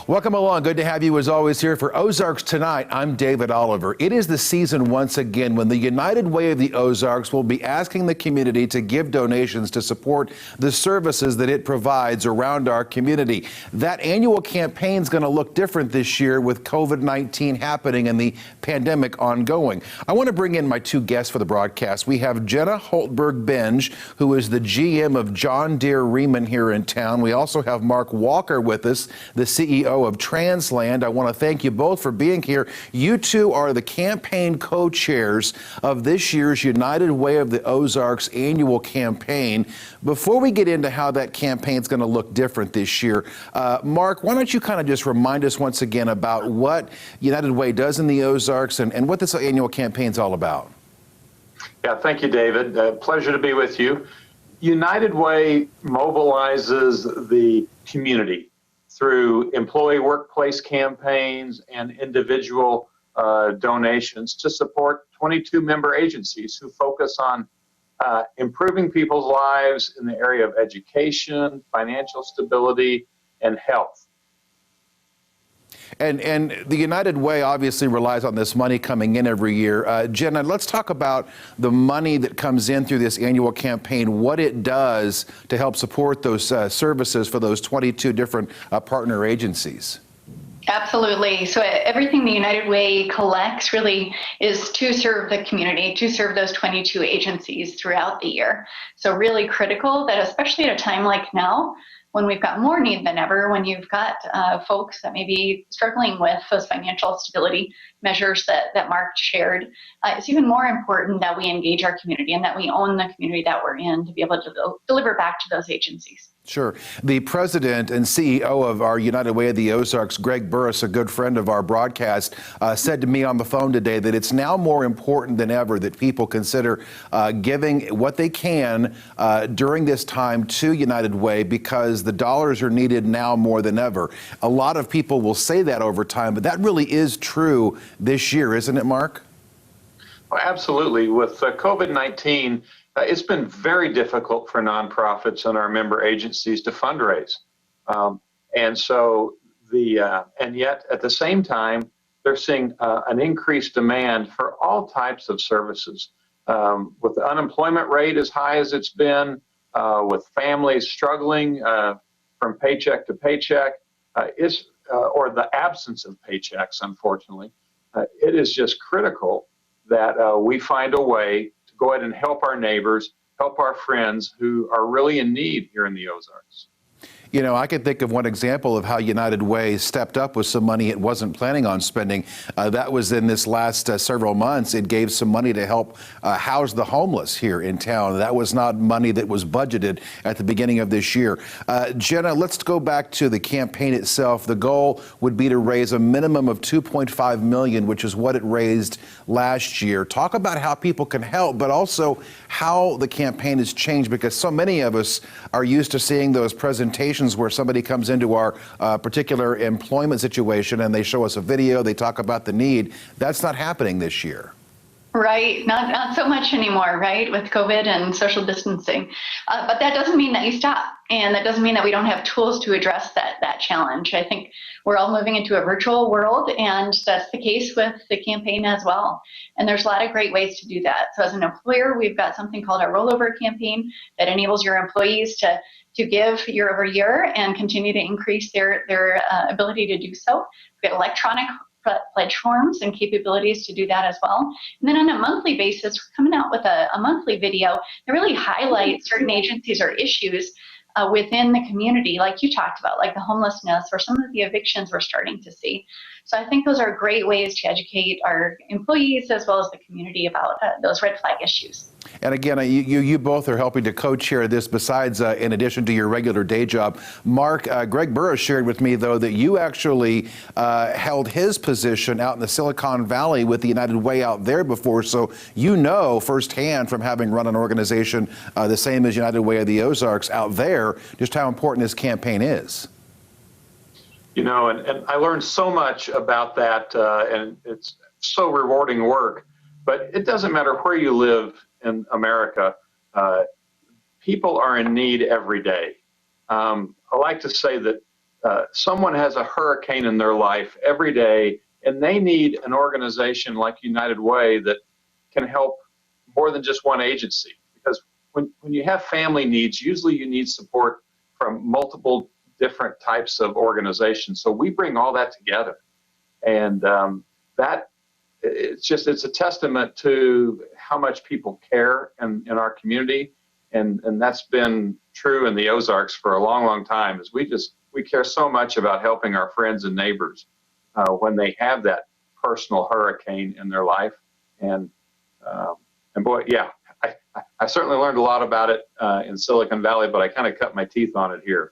Welcome along. Good to have you as always here for Ozarks Tonight. I'm David Oliver. It is the season once again when the United Way of the Ozarks will be asking the community to give donations to support the services that it provides around our community. That annual campaign is going to look different this year with COVID-19 happening and the pandemic ongoing. I want to bring in my two guests for the broadcast. We have Jenna Holtberg-Benge, who is the GM of John Deere Riemann here in town. We also have Mark Walker with us, the CEO of Transland. I want to thank you both for being here. You two are the campaign co-chairs of this year's United Way of the Ozarks annual campaign. Before we get into how that campaign is going to look different this year, Mark, why don't you kind of just remind us once again about what United Way does in the Ozarks and what this annual campaign is all about? Yeah, thank you, David. Pleasure to be with you. United Way mobilizes the community through employee workplace campaigns and individual donations to support 22 member agencies who focus on improving people's lives in the area of education, financial stability, and health. And the United Way obviously relies on this money coming in every year. Jenna, let's talk about the money that comes in through this annual campaign, what it does to help support those services for those 22 different partner agencies. Absolutely. So everything the United Way collects really is to serve the community, to serve those 22 agencies throughout the year. So really critical that, especially at a time like now, when we've got more need than ever, when you've got folks that may be struggling with those financial stability measures that Mark shared, it's even more important that we engage our community and that we own the community that we're in to be able to deliver back to those agencies. Sure. The president and CEO of our United Way of the Ozarks, Greg Burris, a good friend of our broadcast, said to me on the phone today that it's now more important than ever that people consider giving what they can during this time to United Way because the dollars are needed now more than ever. A lot of people will say that over time, but that really is true this year, isn't it, Mark? Well, absolutely. With COVID-19, it's been very difficult for nonprofits and our member agencies to fundraise. And yet at the same time, they're seeing an increased demand for all types of services. With the unemployment rate as high as it's been, with families struggling from paycheck to paycheck, or the absence of paychecks, unfortunately, it is just critical that we find a way to go ahead and help our neighbors, help our friends who are really in need here in the Ozarks. You know, I can think of one example of how United Way stepped up with some money it wasn't planning on spending. That was in this last several months. It gave some money to help house the homeless here in town. That was not money that was budgeted at the beginning of this year. Jenna, let's go back to the campaign itself. The goal would be to raise a minimum of $2.5 million, which is what it raised last year. Talk about how people can help, but also how the campaign has changed, because so many of us are used to seeing those presentations where somebody comes into our particular employment situation and they show us a video, they talk about the need. That's not happening this year. Right, not so much anymore, right, with COVID and social distancing. But that doesn't mean that you stop, and that doesn't mean that we don't have tools to address that challenge. I think we're all moving into a virtual world, and that's the case with the campaign as well. And there's a lot of great ways to do that. So as an employer, we've got something called a rollover campaign that enables your employees to give year over year and continue to increase their ability to do so. We've got electronic pledge forms and capabilities to do that as well. And then on a monthly basis, we're coming out with a monthly video that really highlights certain agencies or issues within the community, like you talked about, like the homelessness or some of the evictions we're starting to see. So I think those are great ways to educate our employees as well as the community about those red flag issues. And again, you both are helping to co-chair this besides, in addition to your regular day job. Mark, Greg Burris shared with me, though, that you actually held his position out in the Silicon Valley with the United Way out there before. So you know firsthand from having run an organization the same as United Way of the Ozarks out there, just how important this campaign is. You know, and I learned so much about that, and it's so rewarding work. But it doesn't matter where you live in America, people are in need every day. I like to say that someone has a hurricane in their life every day, and they need an organization like United Way that can help more than just one agency. Because when you have family needs, usually you need support from multiple different types of organizations. So we bring all that together. And that it's a testament to how much people care in our community. And that's been true in the Ozarks for a long, long time, is we care so much about helping our friends and neighbors when they have that personal hurricane in their life. And boy, yeah, I certainly learned a lot about it in Silicon Valley, but I kind of cut my teeth on it here.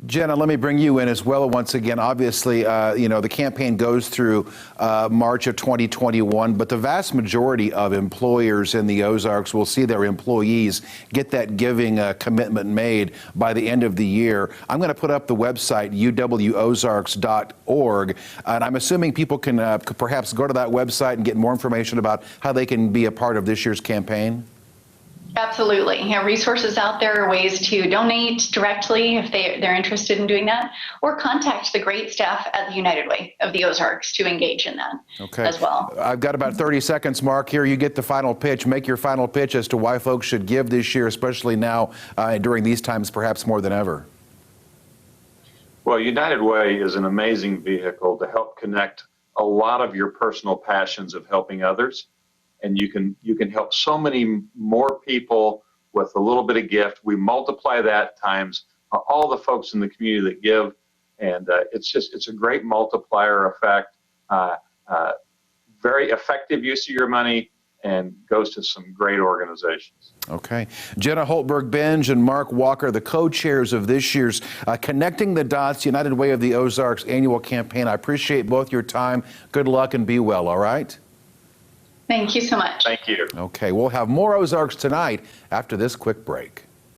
Jenna, let me bring you in as well once again. Obviously, the campaign goes through March of 2021, but the vast majority of employers in the Ozarks will see their employees get that giving commitment made by the end of the year. I'm going to put up the website, uwozarks.org, and I'm assuming people can perhaps go to that website and get more information about how they can be a part of this year's campaign. Absolutely. Resources out there, ways to donate directly if they're interested in doing that, or contact the great staff at the United Way of the Ozarks to engage in that as well. I've got about 30 seconds, Mark. Here, you get the final pitch. Make your final pitch as to why folks should give this year, especially now during these times, perhaps more than ever. Well, United Way is an amazing vehicle to help connect a lot of your personal passions of helping others. And you can help so many more people with a little bit of gift. We multiply that times all the folks in the community that give, and it's a great multiplier effect. Very effective use of your money, and goes to some great organizations. Okay. Jenna Holtberg-Benj and Mark Walker, the co-chairs of this year's Connecting the Dots United Way of the Ozarks annual campaign. I appreciate both your time. Good luck and be well, all right? Thank you so much. Thank you. Okay, we'll have more Ozarks tonight after this quick break.